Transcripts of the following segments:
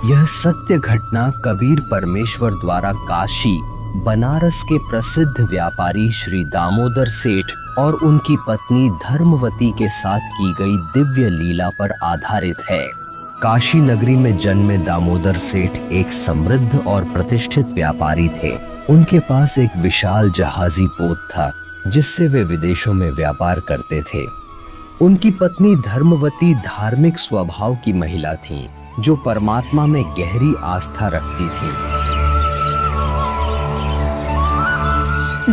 यह सत्य घटना कबीर परमेश्वर द्वारा काशी बनारस के प्रसिद्ध व्यापारी श्री दामोदर सेठ और उनकी पत्नी धर्मवती के साथ की गई दिव्य लीला पर आधारित है। काशी नगरी में जन्मे दामोदर सेठ एक समृद्ध और प्रतिष्ठित व्यापारी थे। उनके पास एक विशाल जहाजी पोत था जिससे वे विदेशों में व्यापार करते थे। उनकी पत्नी धर्मवती धार्मिक स्वभाव की महिला थीं, जो परमात्मा में गहरी आस्था रखती थीं।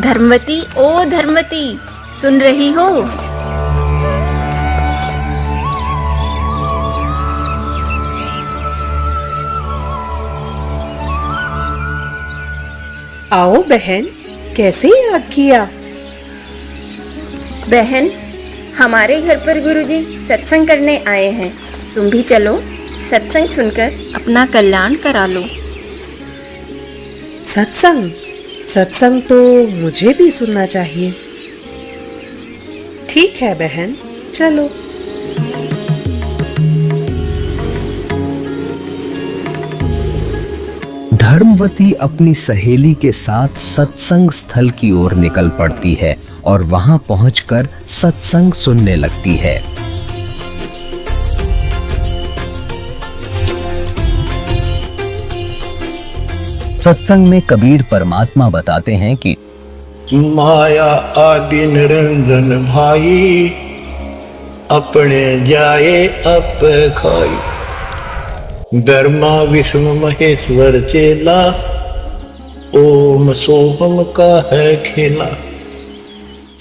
धर्मवती, ओ धर्मवती, सुन रही हो? आओ बहन, कैसे याद किया? बहन, हमारे घर पर गुरुजी सत्संग करने आए हैं। तुम भी चलो, सत्संग सुनकर अपना कल्याण करा लो। सत्संग? सत्संग तो मुझे भी सुनना चाहिए। ठीक है बहन, चलो। धर्मवती अपनी सहेली के साथ सत्संग स्थल की ओर निकल पड़ती है और वहां पहुंचकर सत्संग सुनने लगती है। सत्संग में कबीर परमात्मा बताते हैं कि माया आदि निरंजन भाई, अपने जाए अप खाई। ब्रह्मा विष्णु महेश्वर चेला, ओम सोहम का है खेला।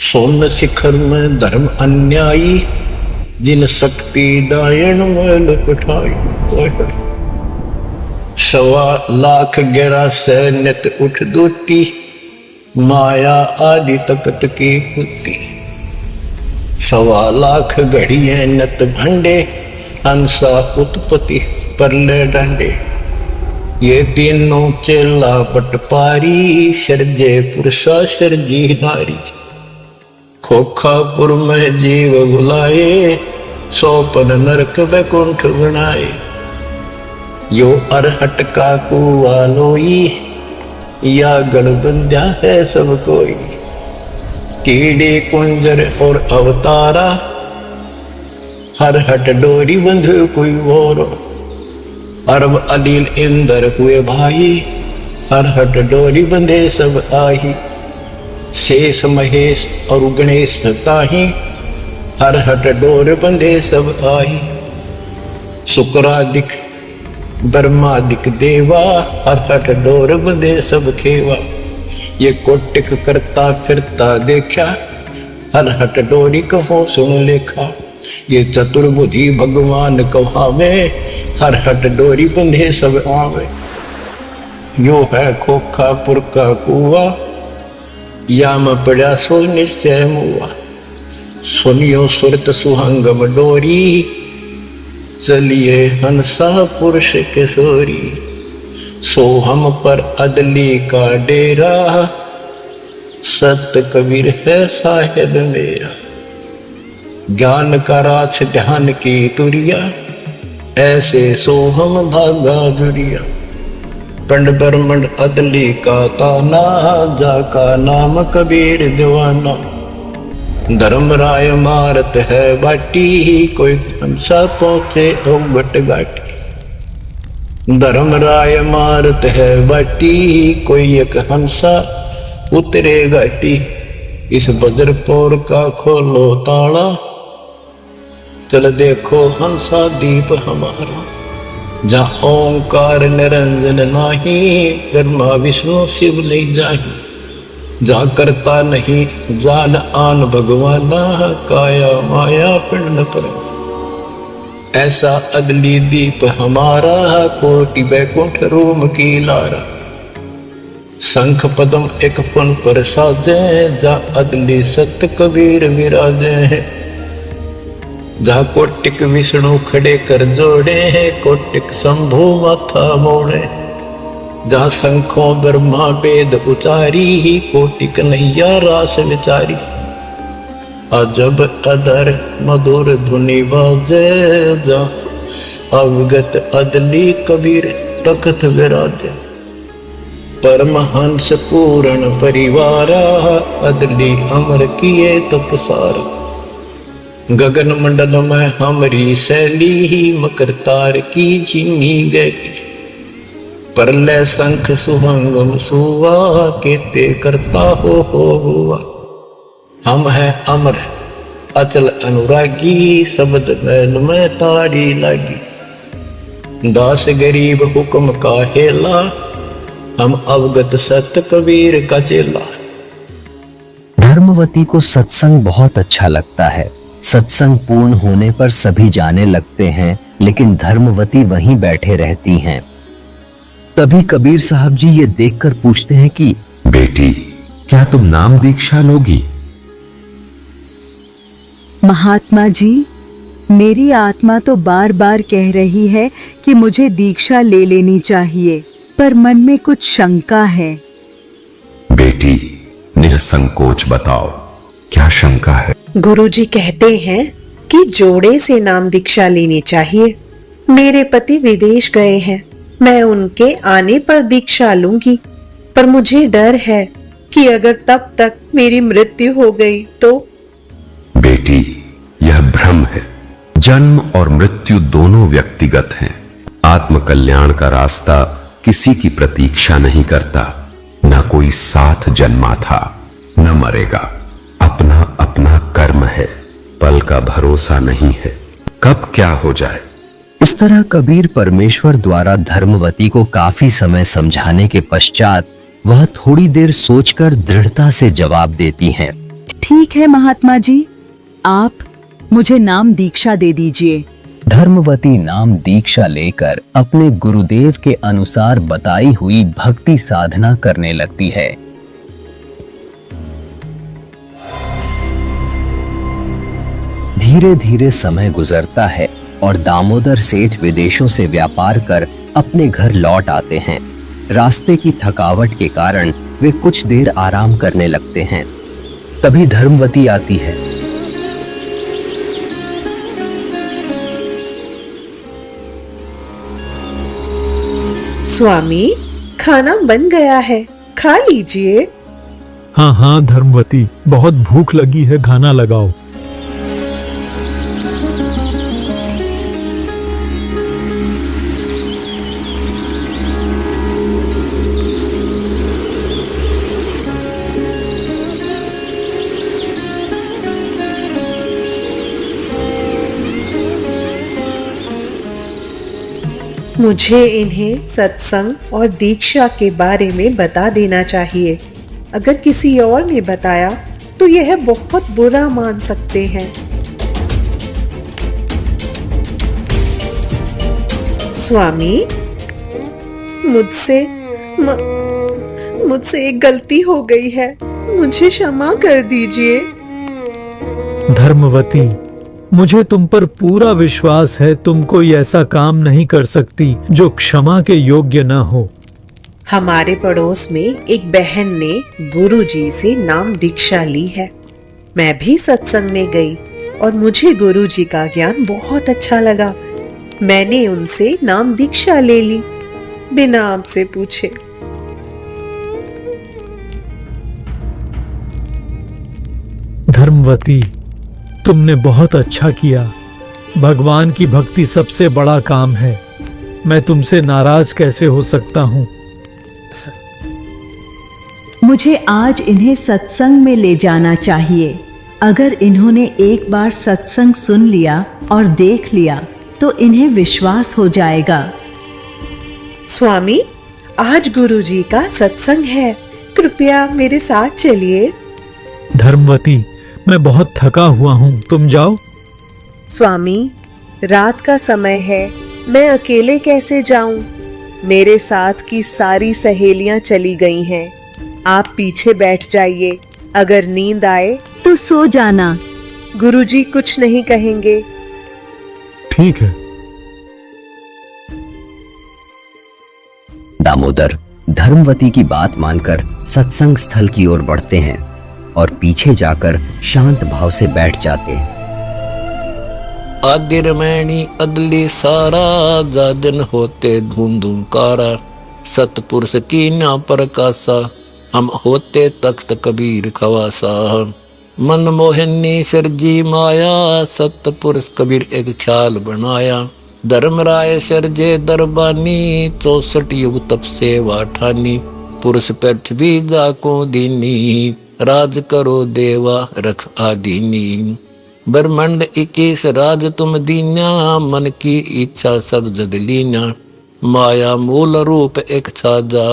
सोन शिखर में धर्म अन्यायी, जिन शक्ति दायन में लपटाई। 1.25 लाख गहरा सैन्यत उठ दूती, माया आदि तकत की कुत्ती। 1.25 लाख घड़िए नत भंडे, हंसा उत्पत्ति परले डंडे। ये तीनों चेला पटपारी, सर्जे पुरुषा सर्जी नारी। खोखापुर में जीव बुलाए, 100 नरक वैकुंठ बनाए। यो अरहट का कुआ लोई, या गणबंध्या है सब कोई। कीड़े कुंजर और अवतारा, हर हट डोरी बंध कोई और। अरब अलील इंदर हुए भाई, हर हट डोरी बंधे सब आही। शेष महेश और गणेश ताही, हर हट डोर बंधे सब आही। शुक्रादिक ब्रह्मादिक देवा, हर हट डोर बंधे सब खेवा। ये कोटिक करता फिरता देखा, हर हट डोरी कहो सुन लेखा। ये चतुर्भुजी भगवान कहावे, हर हट डोरी बंधे सब आवे। यो है खोखापुर का कुआ, याम पड़ा सो निश्चय मुआ। सुनियो सुरत सुहंगम डोरी, चलिए हंसा पुरुष किशोरी। सोहम पर अदली का डेरा, सत कबीर है साहिब मेरा। ज्ञान का राछ ध्यान की तुरिया, ऐसे सोहम भागा जुरिया। पंड ब्रह्मंड अदली का ताना, जाका नाम कबीर दीवाना। धर्मराय मारत है बाटी, कोई हंसा पहुंचे ओगट घाटी। धर्मराय मारत है बाटी, कोई एक हंसा उतरे घाटी। इस बद्रपुर का खोलो ताला, चल देखो हंसा दीप हमारा। जहाँ ओंकार निरंजन नाही, ब्रह्मा विष्णु शिव नहीं जाही। जहाँ करता नहीं जान आन भगवाना, काया माया पिंड पर। ऐसा अदली दीप हमारा, कोटि बैकुंठ रूम की लारा। शंख पदम एक पुन पर साजे, जा अदली सत कबीर विराजे हैं। जहाँ कोटिक विष्णु खड़े कर जोड़े हैं, कोटिक शंभु माथा मोड़े। जहाँ शंखों ब्रह्मा वेद उचारी, कोटिक नैया रास विचारी। अजब अदर मधुर धुनि बाजे, जा अवगत अदली कबीर तख्त विराजे। परमहंस पूर्ण परिवारा, अदली अमर किए तपसार। गगन मंडल में हमरी शैली ही, मकर तार की चीनी गई। परलय शंख सुहंगम सुवा, केते करता हो हुआ। हम है अमर अचल अनुरागी, शब्द मैल में तारी लागी। दास गरीब हुक्म का हेला, हम अवगत सत्य कबीर का चेला। धर्मवती को सत्संग बहुत अच्छा लगता है। सत्संग पूर्ण होने पर सभी जाने लगते हैं, लेकिन धर्मवती वहीं बैठे रहती हैं। तभी कबीर साहब जी ये देखकर पूछते हैं कि बेटी, क्या तुम नाम दीक्षा लोगी? महात्मा जी, मेरी आत्मा तो बार बार कह रही है कि मुझे दीक्षा ले लेनी चाहिए, पर मन में कुछ शंका है। बेटी, निसंकोच बताओ, क्या शंका है? गुरुजी कहते हैं कि जोड़े से नाम दीक्षा लेनी चाहिए। मेरे पति विदेश गए हैं, मैं उनके आने पर दीक्षा लूंगी, पर मुझे डर है कि अगर तब तक मेरी मृत्यु हो गई तो। बेटी, यह भ्रम है। जन्म और मृत्यु दोनों व्यक्तिगत हैं। आत्म कल्याण का रास्ता किसी की प्रतीक्षा नहीं करता। न कोई साथ जन्मा था, न मरेगा। अपना अपना कर्म है, पल का भरोसा नहीं है, कब क्या हो जाए। इस तरह कबीर परमेश्वर द्वारा धर्मवती को काफी समय समझाने के पश्चात वह थोड़ी देर सोचकर दृढ़ता से जवाब देती हैं। ठीक है महात्मा जी, आप मुझे नाम दीक्षा दे दीजिए। धर्मवती नाम दीक्षा लेकर अपने गुरुदेव के अनुसार बताई हुई भक्ति साधना करने लगती है। धीरे धीरे समय गुजरता है और दामोदर सेठ विदेशों से व्यापार कर अपने घर लौट आते हैं। रास्ते की थकावट के कारण वे कुछ देर आराम करने लगते हैं। तभी धर्मवती आती है। स्वामी, खाना बन गया है, खा लीजिए। हाँ हाँ धर्मवती, बहुत भूख लगी है, खाना लगाओ। मुझे इन्हें सत्संग और दीक्षा के बारे में बता देना चाहिए। अगर किसी और ने बताया तो यह बहुत बुरा मान सकते हैं। स्वामी, मुझसे एक गलती हो गई है, मुझे क्षमा कर दीजिए। धर्मवती, मुझे तुम पर पूरा विश्वास है, तुम कोई ऐसा काम नहीं कर सकती जो क्षमा के योग्य न हो। हमारे पड़ोस में एक बहन ने गुरुजी से नाम दीक्षा ली है। मैं भी सत्संग में गई और मुझे गुरुजी का ज्ञान बहुत अच्छा लगा। मैंने उनसे नाम दीक्षा ले ली, बिना आपसे पूछे। धर्मवती, तुमने बहुत अच्छा किया। भगवान की भक्ति सबसे बड़ा काम है। मैं तुमसे नाराज कैसे हो सकता हूँ। मुझे आज इन्हें सत्संग में ले जाना चाहिए। अगर इन्होंने एक बार सत्संग सुन लिया और देख लिया तो इन्हें विश्वास हो जाएगा। स्वामी, आज गुरुजी का सत्संग है, कृपया मेरे साथ चलिए। धर्मवती, मैं बहुत थका हुआ हूँ, तुम जाओ। स्वामी, रात का समय है, मैं अकेले कैसे जाऊं? मेरे साथ की सारी सहेलियां चली गई हैं। आप पीछे बैठ जाइए, अगर नींद आए तो सो जाना। गुरुजी कुछ नहीं कहेंगे। ठीक है। दामोदर धर्मवती की बात मानकर सत्संग स्थल की ओर बढ़ते हैं और पीछे जाकर शांत भाव से बैठ जाते हैं। आदि रमैनी अदली सारा, जा दिन होते धूम धूम कारा। सतपुरुष की ना प्रकाशा, हम होते तख्त कबीर खवासा। मन मोहिनी सिरजी माया, सतपुरुष कबीर एक ख्याल बनाया। धर्मराय सिरजे दरबानी, 64 युग तप सेवा ठानी। पुरुष पृथ्वी जाको दीनी, राज करो देवा रख आदीनी। ब्रह्मांड 21 राज तुम दीन्या, मन की इच्छा सब जग लीना। माया मूल रूप एक छाजा,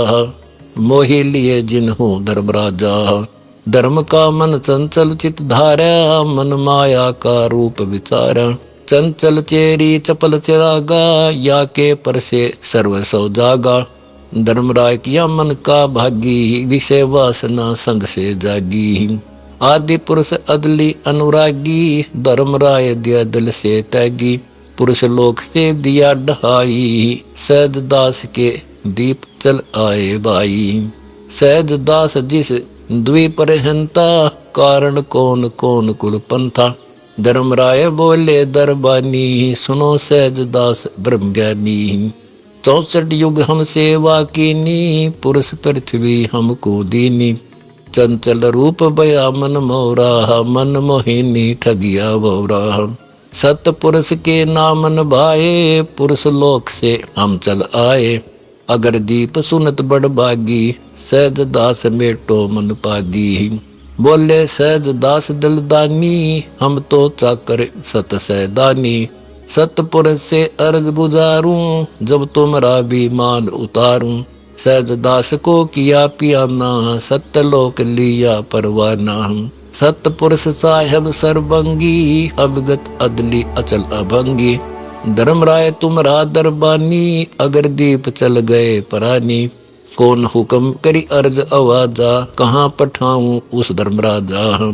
मोहि लिए जिन्हों धर्मराजा। धर्म का मन चंचल चित धारा, मन माया का रूप विचारा। चंचल चेरी चपल चिरागा, या के पर से सर्व सौ जागा। धर्मराय किया मन का भागी, विषय वासना संग से जागी। आदि पुरुष अदली अनुरागी, धर्मराय दिया दिल से त्यागी। पुरुष लोक से दिया ढहाई, सहज दास के दीप चल आए भाई। सहज दास जिस द्वीपर हंता, कारण कौन कौन कुल पंथा। धर्मराय बोले दरबानी, सुनो सहज दास ब्रह्म ज्ञानी। 64 युग हम सेवा कीनी, पुरुष पृथ्वी हमको दीनी। चंचल रूप बया मन मोरा, मन मोहिनी ठगिया बोरा। सतपुरुष के नामन भाए, पुरुष लोक से हम चल आए। अगर दीप सुनत बड़ बागी, सहज दास मेटो मन पागी। बोले सहज दास दिलदानी, हम तो चाकर सत सैदानी। सतपुरुष से अर्ज गुजारूं, जब तुमरा बीमान उतारूं। सहज दास को किया पियाना, सत्यलोक लिया परवाना। सतपुरुष साहेब सर्वंगी, अवगत अदली अचल अभंगी। धर्मराय तुमरा दरबानी, अगर दीप चल गए परानी। कौन हुक्म करी अर्ज आवाजा, कहाँ पठाऊं उस धर्मराजा।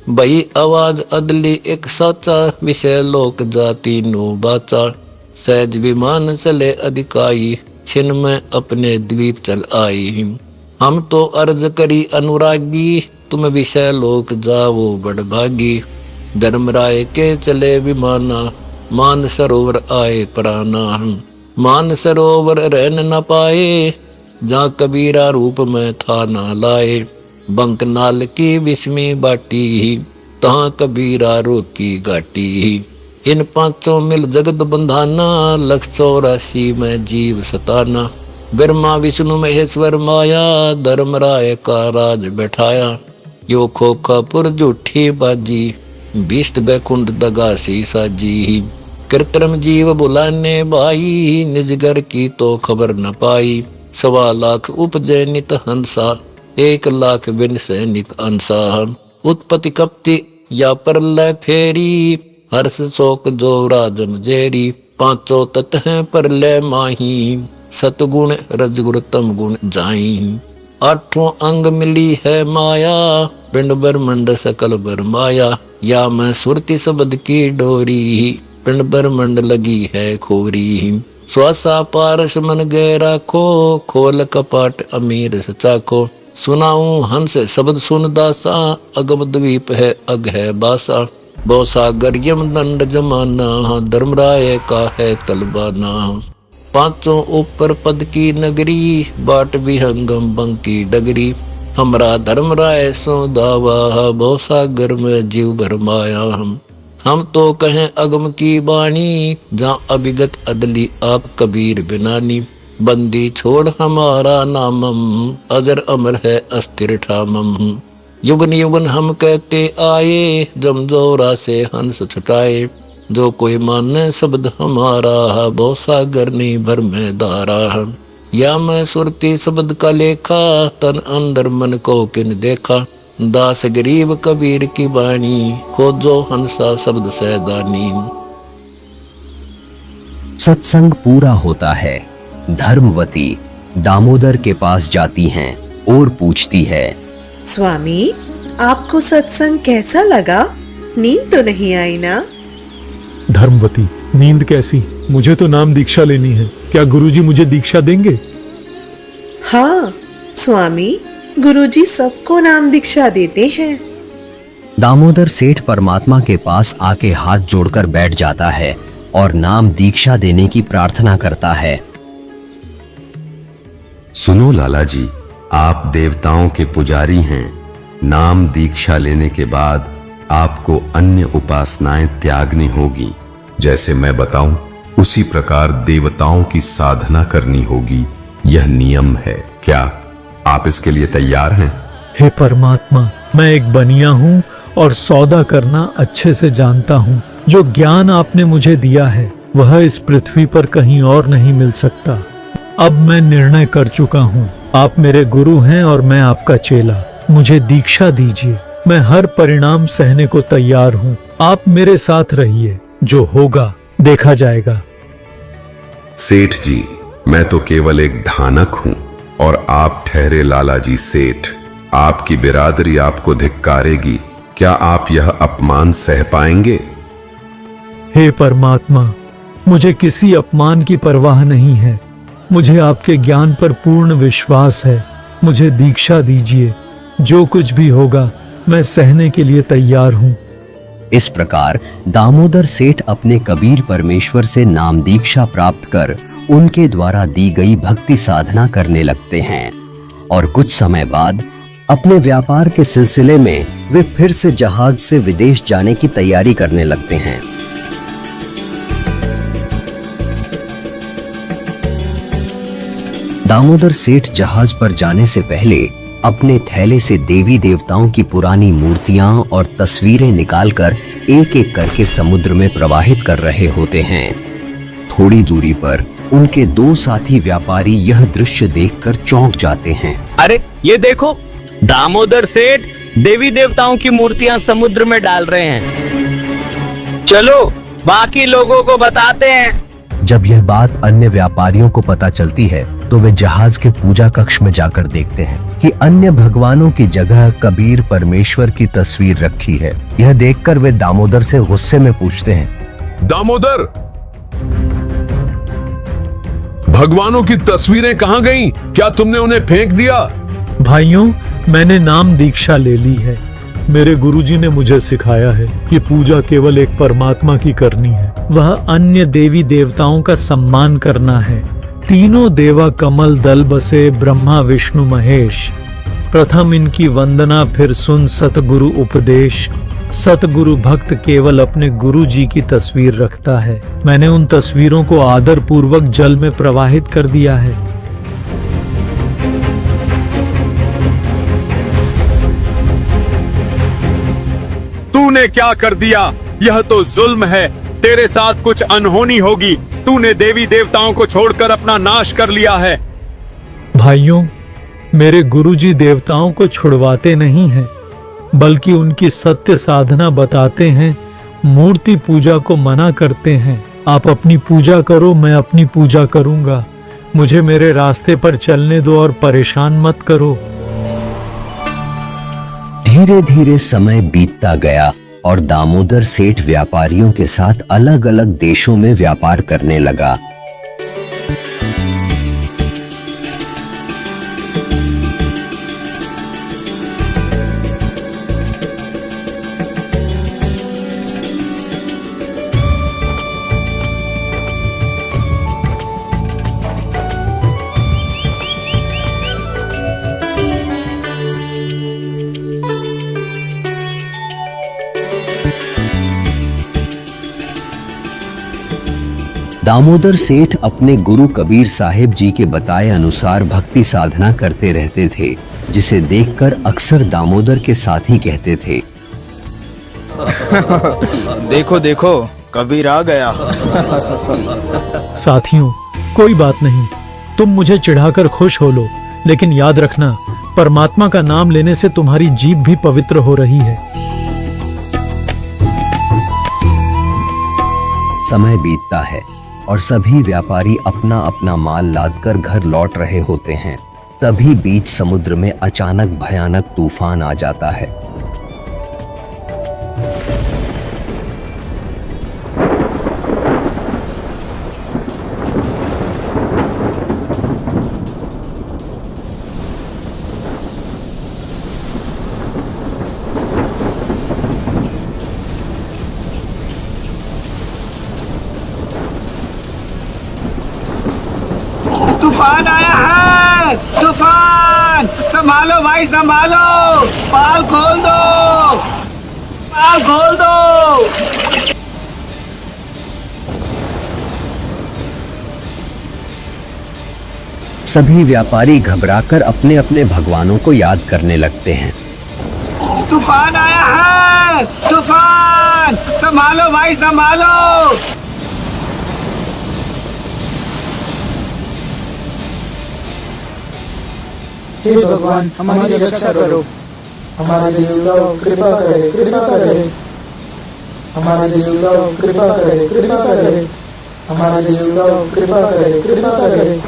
बही आवाज अदली एक साचा, विषय लोक जाति नो बाचा। सहज विमान चले अधिकाई, छिन में अपने द्वीप चल आई। हम तो अर्ज करी अनुरागी, तुम विषय लोक जाओ बड़ भागी। धर्मराय के चले विमाना, मान सरोवर आए प्राणा। मान सरोवर रहन न पाए, जहाँ कबीरा रूप में था ना लाए। बंक नाल की विस्मी बाटी, तहाँ कबीरा रोकी घाटी। इन पांचों मिल जगत बंधाना, 184 में जीव सताना। ब्रह्मा विष्णु महेश्वर माया, धर्मराय का राज बैठाया। यो खोखापुर झूठी बाजी, बिष्ट बैकुंठ दगासी साजी। कृत्रिम जीव बुलाने भाई, निजगर की तो खबर न पाई। 1.25 लाख उपजय नित हंसा, 1 लाख विनसे नित अंसा। उत्पत्ति कपति या प्रलय फेरी, हर्ष शोक जो राजम जेरी। 5 तत्व हैं प्रलय माही, सतगुण रजगुण तम गुण जाई। 8 अंग मिली है माया, पिंड ब्रह्मंड सकल बरमाया। या मैं सुरति शब्द की डोरी, पिंड ब्रह्मंड लगी है खोरी। श्वासा पारस मन गए राखो, खोल कपाट अमीर सचाखो। सुनाऊं हंस शब्द सुन दासा, अगम द्वीप है अग है बासा। बहु सागर यम दंड जमाना, धर्मराय का है तलबाना। 5 ऊपर पद की नगरी, बाट विहंगम बंकी डगरी। हमरा धर्मराय सो दावा, बहु सागर में जीव भरमाया। हम तो कहें अगम की बाणी, जहाँ अभिगत अदली आप कबीर बिनानी। बंदी छोड़ हमारा नामम, अजर अमर है अस्थिर ठामम। युगन युगन हम कहते आए, जमजोरा से हंस छुटाए। जो कोई माने शब्द हमारा, बहु सागर नहीं भर में धारा। या मैं सुरती शब्द का लेखा, तन अंदर मन को किन देखा। दास गरीब कबीर की बाणी, खोजो हंसा शब्द सैदानी। सत्संग पूरा होता है। धर्मवती दामोदर के पास जाती हैं और पूछती है, स्वामी आपको सत्संग कैसा लगा? नींद तो नहीं आई ना? धर्मवती, नींद कैसी? मुझे तो नाम दीक्षा लेनी है। क्या गुरुजी मुझे दीक्षा देंगे? हाँ स्वामी, गुरुजी सबको नाम दीक्षा देते हैं। दामोदर सेठ परमात्मा के पास आके हाथ जोड़कर बैठ जाता है और नाम दीक्षा देने की प्रार्थना करता है। सुनो लाला जी, आप देवताओं के पुजारी हैं। नाम दीक्षा लेने के बाद आपको अन्य उपासनाएं त्यागनी होगी। जैसे मैं बताऊं उसी प्रकार देवताओं की साधना करनी होगी। यह नियम है। क्या आप इसके लिए तैयार हैं? हे परमात्मा, मैं एक बनिया हूँ और सौदा करना अच्छे से जानता हूँ। जो ज्ञान आपने मुझे दिया है वह इस पृथ्वी पर कहीं और नहीं मिल सकता। अब मैं निर्णय कर चुका हूँ। आप मेरे गुरु हैं और मैं आपका चेला। मुझे दीक्षा दीजिए। मैं हर परिणाम सहने को तैयार हूँ। आप मेरे साथ रहिए। जो होगा देखा जाएगा। सेठ जी, मैं तो केवल एक धानक हूँ और आप ठहरे लाला जी सेठ। आपकी बिरादरी आपको धिक्कारेगी। क्या आप यह अपमान सह पाएंगे? हे परमात्मा, मुझे किसी अपमान की परवाह नहीं है। मुझे आपके ज्ञान पर पूर्ण विश्वास है। मुझे दीक्षा दीजिए। जो कुछ भी होगा मैं सहने के लिए तैयार हूँ। इस प्रकार दामोदर सेठ अपने कबीर परमेश्वर से नाम दीक्षा प्राप्त कर उनके द्वारा दी गई भक्ति साधना करने लगते हैं और कुछ समय बाद अपने व्यापार के सिलसिले में वे फिर से जहाज से विदेश जाने की तैयारी करने लगते हैं। दामोदर सेठ जहाज पर जाने से पहले अपने थैले से देवी देवताओं की पुरानी मूर्तियां और तस्वीरें निकालकर एक एक करके समुद्र में प्रवाहित कर रहे होते हैं। थोड़ी दूरी पर उनके दो साथी व्यापारी यह दृश्य देखकर चौंक जाते हैं। अरे ये देखो, दामोदर सेठ देवी देवताओं की मूर्तियां समुद्र में डाल रहे हैं। चलो बाकी लोगों को बताते हैं। जब यह बात अन्य व्यापारियों को पता चलती है तो वे जहाज के पूजा कक्ष में जाकर देखते हैं कि अन्य भगवानों की जगह कबीर परमेश्वर की तस्वीर रखी है। यह देखकर वे दामोदर से गुस्से में पूछते हैं, दामोदर, भगवानों की तस्वीरें कहाँ गईं? क्या तुमने उन्हें फेंक दिया? भाइयों, मैंने नाम दीक्षा ले ली है। मेरे गुरुजी ने मुझे सिखाया है कि पूजा केवल एक परमात्मा की करनी है। वह अन्य देवी देवताओं का सम्मान करना है। तीनों देवा कमल दल बसे ब्रह्मा विष्णु महेश। प्रथम इनकी वंदना, फिर सुन सतगुरु उपदेश। सतगुरु भक्त केवल अपने गुरु जी की तस्वीर रखता है। मैंने उन तस्वीरों को आदर पूर्वक जल में प्रवाहित कर दिया है। तूने क्या कर दिया? यह तो जुल्म है। तेरे साथ कुछ अनहोनी होगी। तूने देवी देवताओं को छोड़कर अपना नाश कर लिया है। भाइयों, मेरे गुरुजी देवताओं को छुड़वाते नहीं हैं, बल्कि उनकी सत्य साधना बताते हैं। मूर्ति पूजा को मना करते हैं। आप अपनी पूजा करो, मैं अपनी पूजा करूंगा। मुझे मेरे रास्ते पर चलने दो और परेशान मत करो। धीरे धीरे समय बीतता गया और दामोदर सेठ व्यापारियों के साथ अलग अलग देशों में व्यापार करने लगा। दामोदर सेठ अपने गुरु कबीर साहिब जी के बताए अनुसार भक्ति साधना करते रहते थे, जिसे देखकर अक्सर दामोदर के साथी कहते थे, देखो देखो, कबीर आ गया। साथियों, कोई बात नहीं, तुम मुझे चिढ़ाकर खुश हो लो, लेकिन याद रखना, परमात्मा का नाम लेने से तुम्हारी जीभ भी पवित्र हो रही है। समय बीतता है और सभी व्यापारी अपना अपना माल लादकर घर लौट रहे होते हैं। तभी बीच समुद्र में अचानक भयानक तूफान आ जाता है। तूफान आया है, तूफान! संभालो भाई संभालो, पाल खोल दो, पाल खोल दो। सभी व्यापारी घबराकर अपने अपने भगवानों को याद करने लगते हैं। तूफान आया है, तूफान! संभालो भाई संभालो। हे भगवान, हमारी रक्षा करो। हमारे देवताओं कृपा करे, कृपा करे। हमारे देवताओं कृपा करे, कृपा करे। हमारे देवताओं कृपा करे, कृपा करे।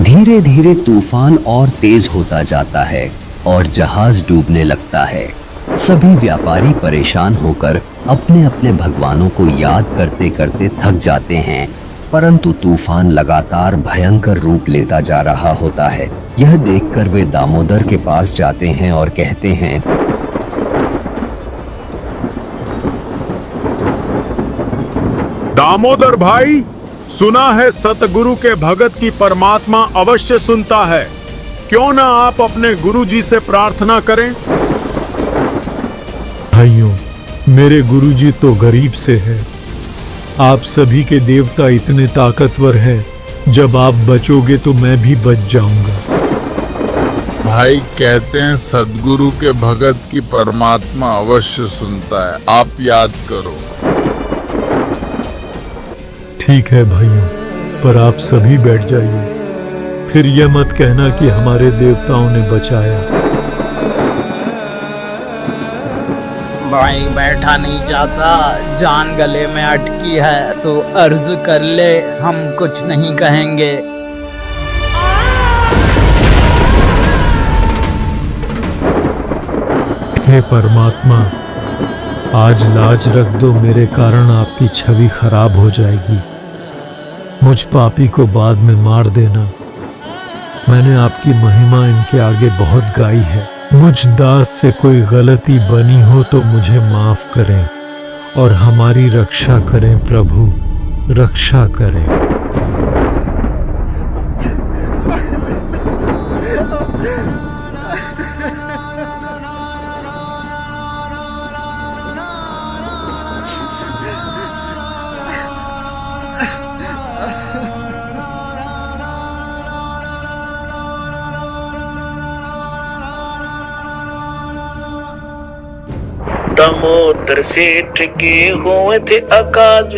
धीरे धीरे तूफान और तेज होता जाता है और जहाज डूबने लगता है। सभी व्यापारी परेशान होकर अपने अपने भगवानों को याद करते करते थक जाते हैं, परंतु तूफान लगातार भयंकर रूप लेता जा रहा होता है। यह देखकर वे दामोदर के पास जाते हैं और कहते हैं, दामोदर भाई, सुना है सतगुरु के भगत की परमात्मा अवश्य सुनता है। क्यों ना आप अपने गुरु जी से प्रार्थना करें। भाइयों, मेरे गुरुजी तो गरीब से है। आप सभी के देवता इतने ताकतवर हैं, जब आप बचोगे तो मैं भी बच जाऊंगा। भाई कहते हैं सदगुरु के भगत की परमात्मा अवश्य सुनता है, आप याद करो। ठीक है भाइयों, पर आप सभी बैठ जाइए, फिर यह मत कहना कि हमारे देवताओं ने बचाया। भाई बैठा नहीं जाता, जान गले में अटकी है तो अर्ज कर ले, हम कुछ नहीं कहेंगे। हे परमात्मा, आज लाज रख दो, मेरे कारण आपकी छवि खराब हो जाएगी। मुझ पापी को बाद में मार देना। मैंने आपकी महिमा इनके आगे बहुत गाई है। मुझ दास से कोई गलती बनी हो तो मुझे माफ करें और हमारी रक्षा करें प्रभु, रक्षा करें। दामोदर सेठ के हुए थे अकाज,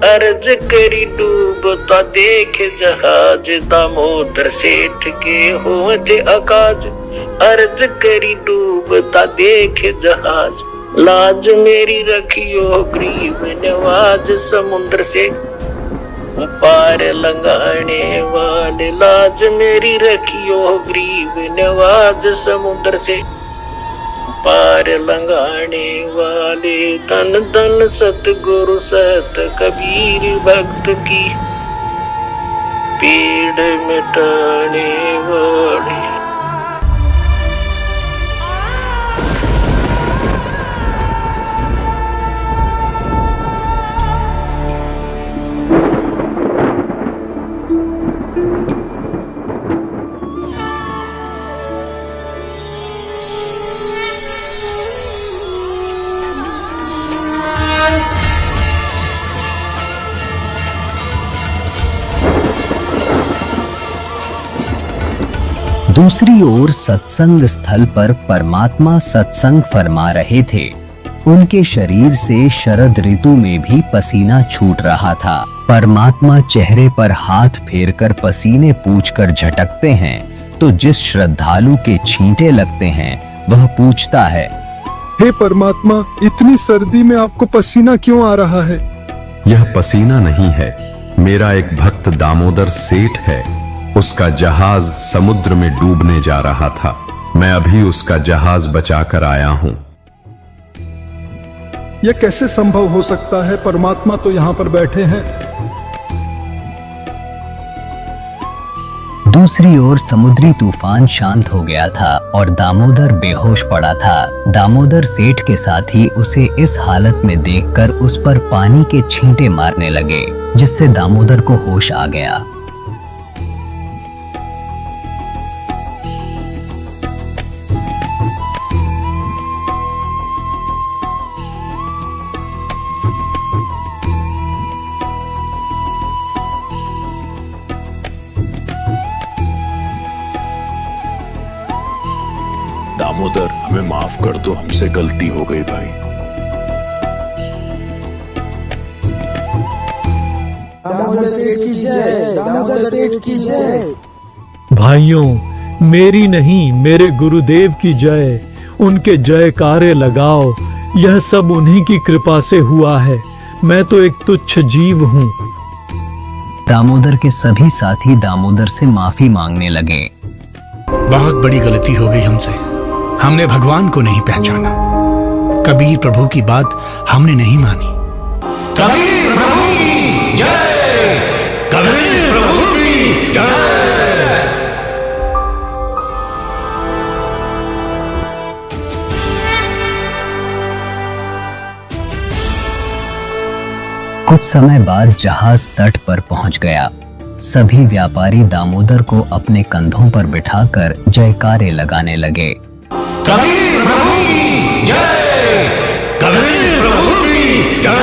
अर्ज करी डूबता देख जहाज। दामोदर सेठ के हुए थे अकाज, अर्ज करी डूबता देख जहाज। लाज मेरी रखियो गरीब नवाज, समुद्र से पार लंघाने वाले। लाज मेरी रखियो गरीब नवाज, समुद्र से पार लंघाने वाले। धन धन सतगुरु सत कबीर भक्त की, पीड़ मिटाने वाले। दूसरी ओर सत्संग स्थल पर परमात्मा सत्संग फरमा रहे थे। उनके शरीर से शरद ऋतु में भी पसीना छूट रहा था। परमात्मा चेहरे पर हाथ फेरकर पसीने पूछकर झटकते हैं तो जिस श्रद्धालु के छींटे लगते हैं वह पूछता है, हे परमात्मा, इतनी सर्दी में आपको पसीना क्यों आ रहा है? यह पसीना नहीं है, मेरा एक भक्त दामोदर सेठ है। उसका जहाज समुद्र में डूबने जा रहा था। मैं अभी उसका जहाज बचाकर आया हूं। यह कैसे संभव हो सकता है? परमात्मा तो यहाँ पर बैठे हैं। दूसरी ओर समुद्री तूफान शांत हो गया था और दामोदर बेहोश पड़ा था। दामोदर सेठ के साथी उसे इस हालत में देखकर उस पर पानी के छींटे मारने लगे, जिससे दामोदर को होश आ गया। दामोदर, हमें माफ कर दो, हमसे गलती हो गई भाई। दामोदर सेठ की जय, दामोदर सेठ की जय। भाइयों, मेरी नहीं मेरे गुरुदेव की जय। उनके जयकारे लगाओ। यह सब उन्हीं की कृपा से हुआ है। मैं तो एक तुच्छ जीव हूँ। दामोदर के सभी साथी दामोदर से माफी मांगने लगे। बहुत बड़ी गलती हो गई हमसे। हमने भगवान को नहीं पहचाना। कबीर प्रभु की बात हमने नहीं मानी। कबीर प्रभु की जय, कबीर प्रभु की जय। कुछ समय बाद जहाज तट पर पहुंच गया। सभी व्यापारी दामोदर को अपने कंधों पर बिठाकर जयकारे लगाने लगे। कबीर प्रभु की जय, कबीर प्रभु की जय।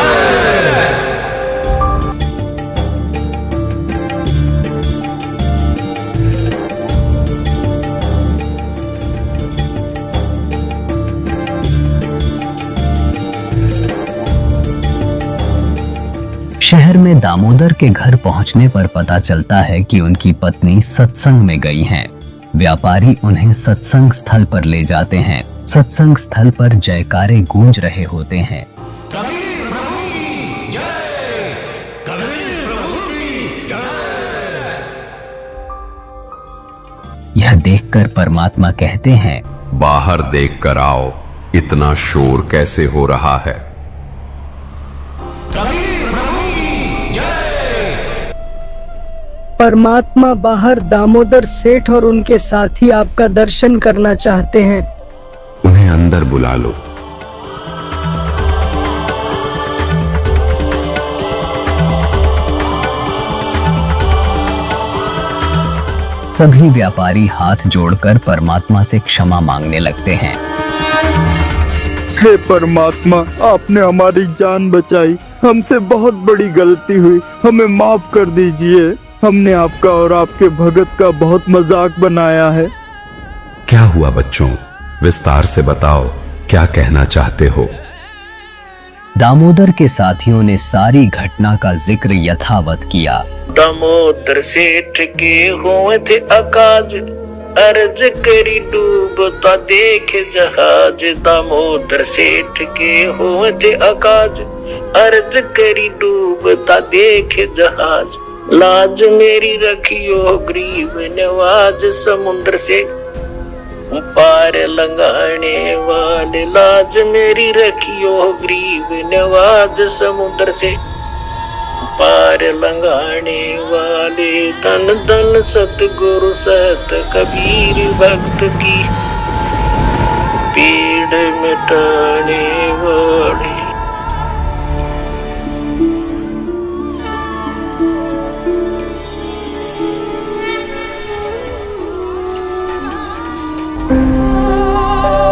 शहर में दामोदर के घर पहुंचने पर पता चलता है कि उनकी पत्नी सत्संग में गई हैं। व्यापारी उन्हें सत्संग स्थल पर ले जाते हैं। सत्संग स्थल पर जयकारे गूंज रहे होते हैं। कबीर प्रभु की जय, कबीर प्रभु की जय। यह देखकर परमात्मा कहते हैं, बाहर देखकर आओ, इतना शोर कैसे हो रहा है। कबीर प्रभु की जय। परमात्मा बाहर दामोदर सेठ और उनके साथी आपका दर्शन करना चाहते हैं। उन्हें अंदर बुला लो। सभी व्यापारी हाथ जोड़कर परमात्मा से क्षमा मांगने लगते हैं। हे परमात्मा, आपने हमारी जान बचाई। हमसे बहुत बड़ी गलती हुई, हमें माफ कर दीजिए। हमने आपका और आपके भगत का बहुत मजाक बनाया है। क्या हुआ बच्चों, विस्तार से बताओ, क्या कहना चाहते हो। दामोदर के साथियों ने सारी घटना का जिक्र यथावत किया। दामोदर सेठ के हुए थे अकाज, अर्ज करी डूबता देख जहाज। दामोदर सेठ के हुए थे अकाज, अर्ज करी डूबता देख जहाज। लाज मेरी रखियो गरीब नवाज, समुद्र से पार लंघाने वाले। लाज मेरी रखियो गरीब नवाज, समुद्र से पार लंघाने वाले। धन धन सतगुरु सत कबीर भक्त की पीड़ मिटाने वाले।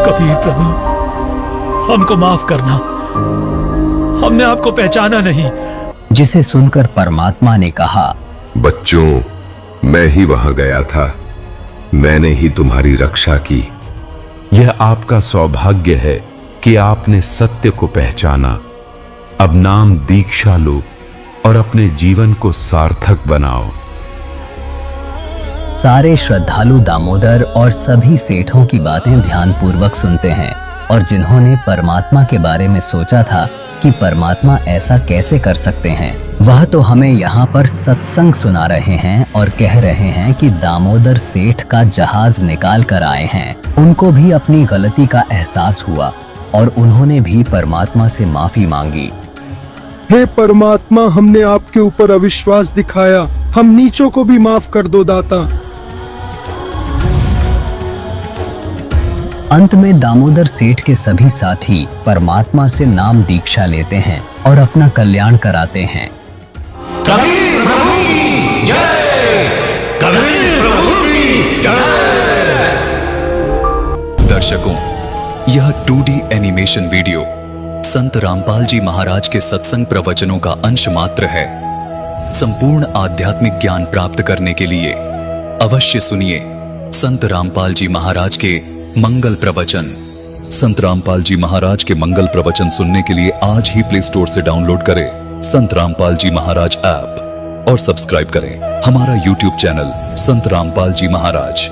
कबीर प्रभु, हमको माफ करना, हमने आपको पहचाना नहीं। जिसे सुनकर परमात्मा ने कहा, बच्चों, मैं ही वहां गया था, मैंने ही तुम्हारी रक्षा की। यह आपका सौभाग्य है कि आपने सत्य को पहचाना। अब नाम दीक्षा लो और अपने जीवन को सार्थक बनाओ। सारे श्रद्धालु दामोदर और सभी सेठों की बातें ध्यानपूर्वक सुनते हैं, और जिन्होंने परमात्मा के बारे में सोचा था कि परमात्मा ऐसा कैसे कर सकते हैं, वह तो हमें यहाँ पर सत्संग सुना रहे हैं और कह रहे हैं कि दामोदर सेठ का जहाज निकाल कर आए हैं। उनको भी अपनी गलती का एहसास हुआ और उन्होंने भी परमात्मा से माफी मांगी। हे परमात्मा, हमने आपके ऊपर अविश्वास दिखाया, हम नीचों को भी माफ कर दो दाता। अंत में दामोदर सेठ के सभी साथी परमात्मा से नाम दीक्षा लेते हैं और अपना कल्याण कराते हैं। कबीर प्रभु की जय, कबीर प्रभु की जय। दर्शकों, यह 2D एनिमेशन वीडियो संत रामपाल जी महाराज के सत्संग प्रवचनों का अंश मात्र है। संपूर्ण आध्यात्मिक ज्ञान प्राप्त करने के लिए अवश्य सुनिए संत रामपाल जी महाराज के मंगल प्रवचन। संत रामपाल जी महाराज के मंगल प्रवचन सुनने के लिए आज ही प्ले स्टोर से डाउनलोड करें संत रामपाल जी महाराज ऐप और सब्सक्राइब करें हमारा YouTube चैनल संत रामपाल जी महाराज।